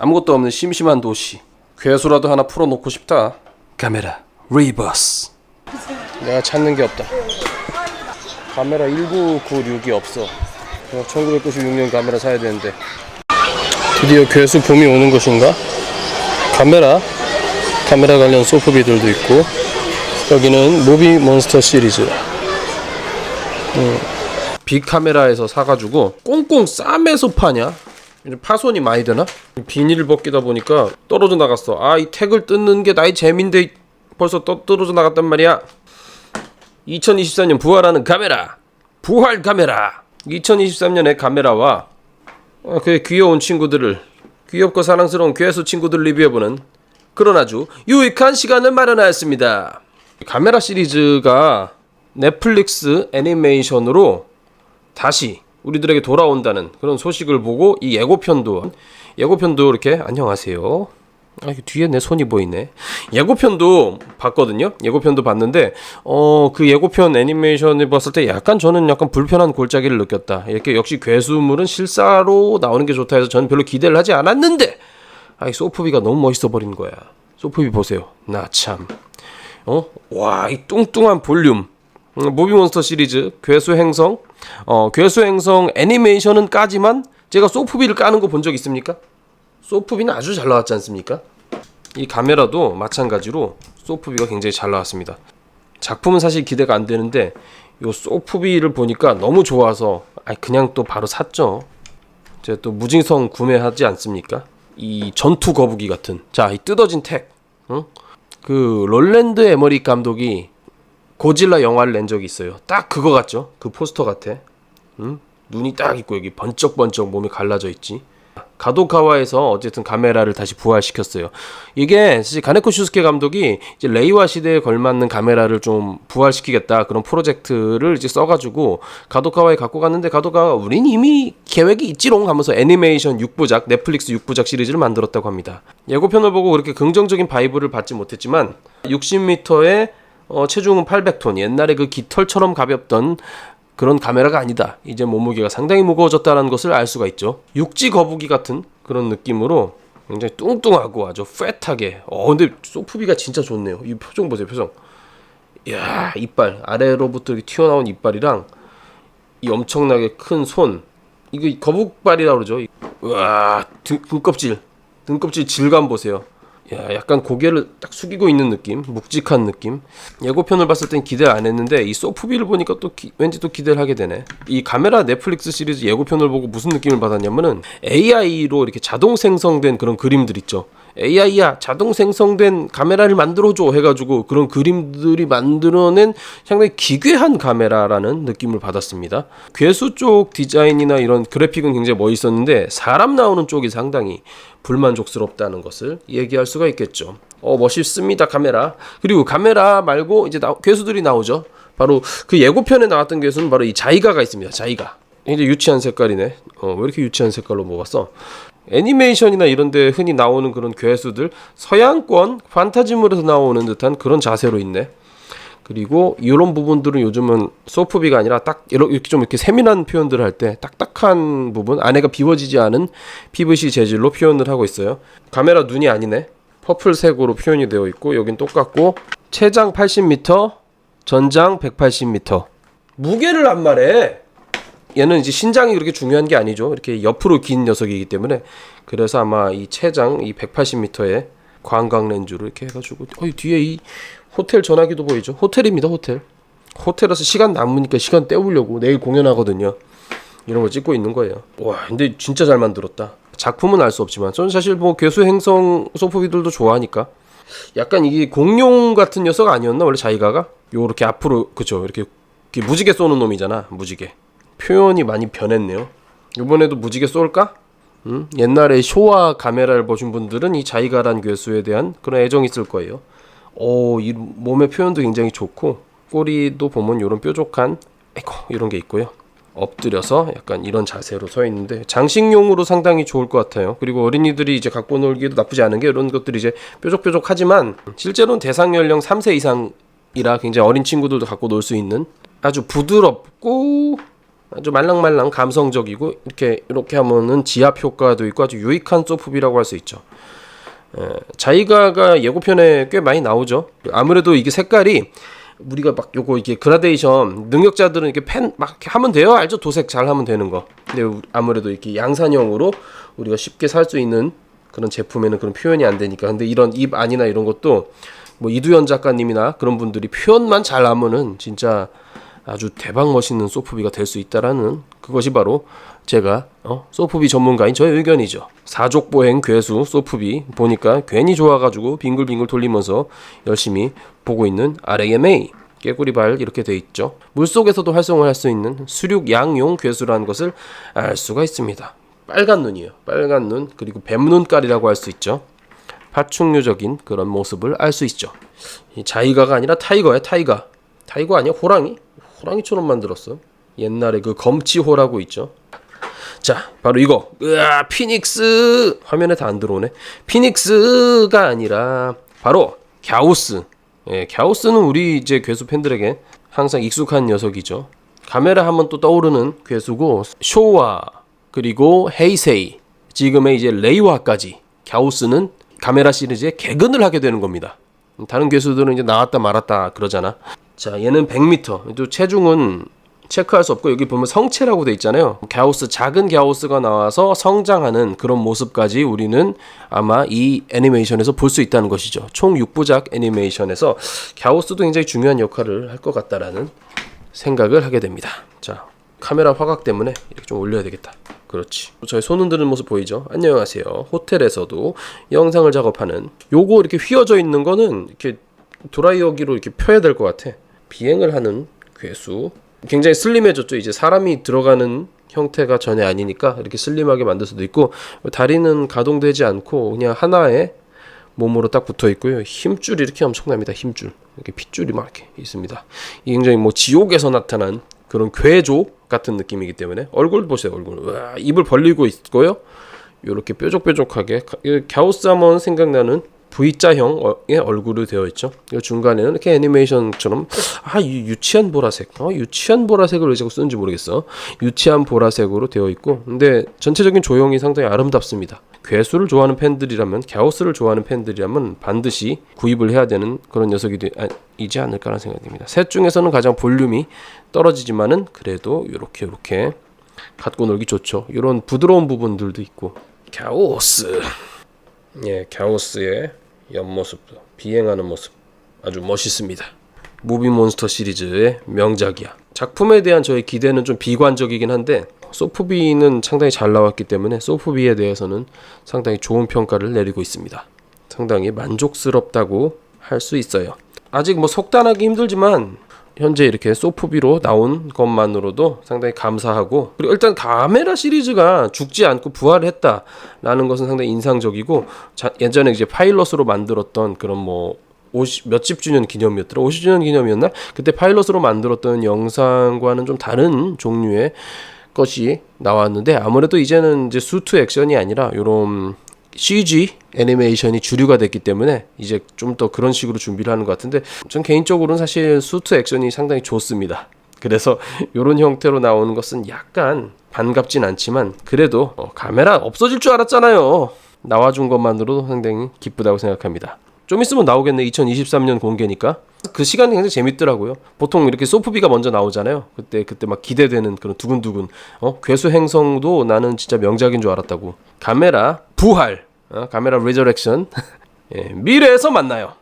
아무것도 없는 심심한 도시. 괴수라도 하나 풀어놓고 싶다. 카메라 리버스. 내가 찾는 게 없다. 카메라 1996이 없어. 1996년 카메라 사야 되는데. 드디어 괴수 봄이 오는 것인가? 카메라 관련 소프비들도 있고, 여기는 무비 몬스터 시리즈. 빅카메라에서 사가지고 꽁꽁 싸매서 파냐? 파손이 많이 되나? 비닐을 벗기다 보니까 떨어져 나갔어. 아, 이 택을 뜯는 게 나의 재미인데 벌써 떨어져 나갔단 말이야. 2024년 부활하는 카메라, 부활 카메라. 2023년의 카메라와 그의 귀여운 친구들을, 귀엽고 사랑스러운 괴수 친구들을 리뷰해보는 그런 아주 유익한 시간을 마련하였습니다. 카메라 시리즈가 넷플릭스 애니메이션으로 다시 우리들에게 돌아온다는 그런 소식을 보고 이 예고편도 이렇게, 안녕하세요. 뒤에 내 손이 보이네. 예고편도 봤거든요. 예고편도 봤는데 그 예고편 애니메이션을 봤을 때 저는 약간 불편한 골짜기를 느꼈다. 이렇게 역시 괴수물은 실사로 나오는 게 좋다 해서 저는 별로 기대를 하지 않았는데, 소프비가 너무 멋있어 버린 거야. 소프비 보세요. 나 참. 와, 이 뚱뚱한 볼륨. 무비몬스터 시리즈 괴수 행성 애니메이션은 까지만 제가 소프비를 까는 거 본 적 있습니까? 소프비는 아주 잘 나왔지 않습니까? 이 카메라도 마찬가지로 소프비가 굉장히 잘 나왔습니다. 작품은 사실 기대가 안 되는데 요 소프비를 보니까 너무 좋아서 그냥 또 바로 샀죠. 제가 또 무증성 구매하지 않습니까? 이 전투 거북이 같은, 자, 이 뜯어진 택. 그 롤랜드 에머리 감독이 고질라 영화를 낸 적이 있어요. 딱 그거 같죠? 그 포스터 같아. 눈이 딱 있고 여기 번쩍번쩍 몸이 갈라져 있지. 가도카와에서 어쨌든 카메라를 다시 부활시켰어요. 이게 사실 가네코 슈스케 감독이 이제 레이와 시대에 걸맞는 카메라를 좀 부활시키겠다, 그런 프로젝트를 이제 써가지고 가도카와에 갖고 갔는데, 가도카와 우린 이미 계획이 있지롱 하면서 애니메이션 6부작, 넷플릭스 6부작 시리즈를 만들었다고 합니다. 예고편을 보고 그렇게 긍정적인 바이브를 받지 못했지만 60m의 체중은 800톤, 옛날에 그 깃털처럼 가볍던 그런 카메라가 아니다. 이제 몸무게가 상당히 무거워졌다는 것을 알 수가 있죠. 육지 거북이 같은 그런 느낌으로 굉장히 뚱뚱하고 아주 팻하게. 근데 소프비가 진짜 좋네요. 이 표정 보세요, 표정. 이야, 이빨, 아래로부터 이렇게 튀어나온 이빨이랑 이 엄청나게 큰 손. 이거 거북발이라고 그러죠. 우와, 등껍질 질감 보세요. 야, 약간 고개를 딱 숙이고 있는 느낌, 묵직한 느낌. 예고편을 봤을 땐 기대를 안 했는데 이 소프비를 보니까 또 왠지 또 기대를 하게 되네. 이 카메라 넷플릭스 시리즈 예고편을 보고 무슨 느낌을 받았냐면은 AI로 이렇게 자동 생성된 그런 그림들 있죠. AI야, 자동 생성된 카메라를 만들어줘 해가지고 그런 그림들이 만들어낸 상당히 기괴한 카메라라는 느낌을 받았습니다. 괴수 쪽 디자인이나 이런 그래픽은 굉장히 멋있었는데 사람 나오는 쪽이 상당히 불만족스럽다는 것을 얘기할 수가 있겠죠. 멋있습니다, 카메라. 그리고 카메라 말고 이제 괴수들이 나오죠. 바로 그 예고편에 나왔던 괴수는 바로 이 자이가가 있습니다. 자이가. 굉장히 유치한 색깔이네. 왜 이렇게 유치한 색깔로 먹었어? 애니메이션이나 이런 데 흔히 나오는 그런 괴수들, 서양권 판타지물에서 나오는 듯한 그런 자세로 있네. 그리고 이런 부분들은 요즘은 소프비가 아니라 딱 이렇게 좀 이렇게 세밀한 표현들을 할 때 딱딱한 부분, 안에가 비워지지 않은 PVC 재질로 표현을 하고 있어요. 카메라 눈이 아니네. 퍼플색으로 표현이 되어 있고, 여긴 똑같고, 체장 80m, 전장 180m. 무게를 안 말해. 얘는 이제 신장이 그렇게 중요한 게 아니죠. 이렇게 옆으로 긴 녀석이기 때문에. 그래서 아마 이 체장 이 180m의 광각 렌즈로 이렇게 해가지고, 뒤에 이 호텔 전화기도 보이죠. 호텔입니다, 호텔. 호텔에서 시간 남으니까 시간 때우려고 내일 공연하거든요. 이런 거 찍고 있는 거예요. 와, 근데 진짜 잘 만들었다. 작품은 알 수 없지만 저는 사실 뭐 괴수 행성 소프비들도 좋아하니까. 약간 이게 공룡 같은 녀석 아니었나 원래 자이가가? 요렇게 앞으로, 그쵸, 이렇게 무지개 쏘는 놈이잖아. 무지개. 표현이 많이 변했네요. 이번에도 무지개 쏠까? 옛날에 쇼와 카메라를 보신 분들은 이 자이가란 괴수에 대한 그런 애정이 있을 거예요. 이 몸의 표현도 굉장히 좋고, 꼬리도 보면 이런 뾰족한 이런 게 있고요. 엎드려서 약간 이런 자세로 서 있는데 장식용으로 상당히 좋을 것 같아요. 그리고 어린이들이 이제 갖고 놀기에도 나쁘지 않은 게, 이런 것들이 이제 뾰족뾰족하지만 실제로는 대상 연령 3세 이상이라 굉장히 어린 친구들도 갖고 놀 수 있는 아주 부드럽고 아주 말랑말랑 감성적이고 이렇게 하면은 지압 효과도 있고 아주 유익한 소프비라고 할 수 있죠. 자이가가 예고편에 꽤 많이 나오죠. 아무래도 이게 색깔이 우리가 막 요거 이게 그라데이션 능력자들은 이렇게 펜 막 하면 돼요. 알죠? 도색 잘 하면 되는 거. 근데 아무래도 이렇게 양산형으로 우리가 쉽게 살 수 있는 그런 제품에는 그런 표현이 안 되니까. 근데 이런 입 안이나 이런 것도 뭐 이두현 작가님이나 그런 분들이 표현만 잘 하면은 진짜 아주 대박 멋있는 소프비가 될 수 있다라는 그것이 바로 제가 소프비 전문가인 저의 의견이죠. 사족보행 괴수 소프비 보니까 괜히 좋아가지고 빙글빙글 돌리면서 열심히 보고 있는 RAMA 깨구리발 이렇게 돼 있죠. 물속에서도 활성을 할 수 있는 수륙 양용 괴수라는 것을 알 수가 있습니다. 빨간 눈이에요. 빨간 눈 그리고 뱀눈깔이라고 할 수 있죠. 파충류적인 그런 모습을 알 수 있죠. 이 자이가가 아니라 타이거야. 타이거 아니야? 호랑이처럼 만들었어. 옛날에 그 검치호라고 있죠. 자, 바로 이거. 피닉스. 화면에 다 안 들어오네. 피닉스가 아니라 바로 갸우스. 갸우스는 우리 이제 괴수 팬들에게 항상 익숙한 녀석이죠. 카메라 하면 또 떠오르는 괴수고 쇼와 그리고 헤이세이 지금의 이제 레이와까지 갸우스는 카메라 시리즈에 개근을 하게 되는 겁니다. 다른 괴수들은 이제 나왔다 말았다 그러잖아. 자, 얘는 100m. 또 체중은 체크할 수 없고 여기 보면 성체라고 돼 있잖아요. 갸우스 작은 갸우스가 나와서 성장하는 그런 모습까지 우리는 아마 이 애니메이션에서 볼 수 있다는 것이죠. 총 6부작 애니메이션에서 갸우스도 굉장히 중요한 역할을 할 것 같다라는 생각을 하게 됩니다. 자, 카메라 화각 때문에 이렇게 좀 올려야 되겠다. 그렇지. 저희 손 흔드는 모습 보이죠? 안녕하세요. 호텔에서도 영상을 작업하는 요거 이렇게 휘어져 있는 거는 이렇게 드라이어기로 이렇게 펴야 될 것 같아. 비행을 하는 괴수. 굉장히 슬림해졌죠. 이제 사람이 들어가는 형태가 전혀 아니니까 이렇게 슬림하게 만들 수도 있고 다리는 가동되지 않고 그냥 하나의 몸으로 딱 붙어 있고요. 힘줄이 이렇게 엄청납니다. 힘줄. 이렇게 핏줄이 막 이렇게 있습니다. 이 굉장히 뭐 지옥에서 나타난 그런 괴조 같은 느낌이기 때문에 얼굴 보세요. 얼굴. 우와, 입을 벌리고 있고요. 이렇게 뾰족뾰족하게 갸우스 하면 생각나는 V자형의 얼굴이 되어 있죠. 중간에는 이렇게 애니메이션처럼 유치한 보라색. 유치한 보라색을 왜 자꾸 쓰는지 모르겠어. 유치한 보라색으로 되어 있고 근데 전체적인 조형이 상당히 아름답습니다. 괴수를 좋아하는 팬들이라면 갸우스를 좋아하는 팬들이라면 반드시 구입을 해야 되는 그런 녀석이지 않을까라는 생각이 듭니다. 셋 중에서는 가장 볼륨이 떨어지지만은 그래도 요렇게 갖고 놀기 좋죠. 이런 부드러운 부분들도 있고 갸우스. 예, 갸우스의 옆모습도 비행하는 모습 아주 멋있습니다. 무비몬스터 시리즈의 명작이야. 작품에 대한 저의 기대는 좀 비관적이긴 한데 소프비는 상당히 잘 나왔기 때문에 소프비에 대해서는 상당히 좋은 평가를 내리고 있습니다. 상당히 만족스럽다고 할 수 있어요. 아직 뭐 속단하기 힘들지만 현재 이렇게 소프비로 나온 것만으로도 상당히 감사하고 그리고 일단 카메라 시리즈가 죽지 않고 부활을 했다라는 것은 상당히 인상적이고 예전에 이제 파일럿으로 만들었던 그런 뭐 몇십 주년 기념이었더라 50주년 기념이었나 그때 파일럿으로 만들었던 영상과는 좀 다른 종류의 것이 나왔는데 아무래도 이제는 이제 수트 액션이 아니라 요런 CG 애니메이션이 주류가 됐기 때문에 이제 좀 더 그런 식으로 준비를 하는 것 같은데 전 개인적으로는 사실 수트 액션이 상당히 좋습니다. 그래서 이런 형태로 나오는 것은 약간 반갑진 않지만 그래도 카메라 없어질 줄 알았잖아요. 나와준 것만으로도 상당히 기쁘다고 생각합니다. 좀 있으면 나오겠네. 2023년 공개니까 그 시간이 굉장히 재밌더라고요. 보통 이렇게 소프비가 먼저 나오잖아요. 그때 막 기대되는 그런 두근두근 괴수 행성도 나는 진짜 명작인 줄 알았다고. 카메라 부활 카메라 리저렉션 예, 미래에서 만나요.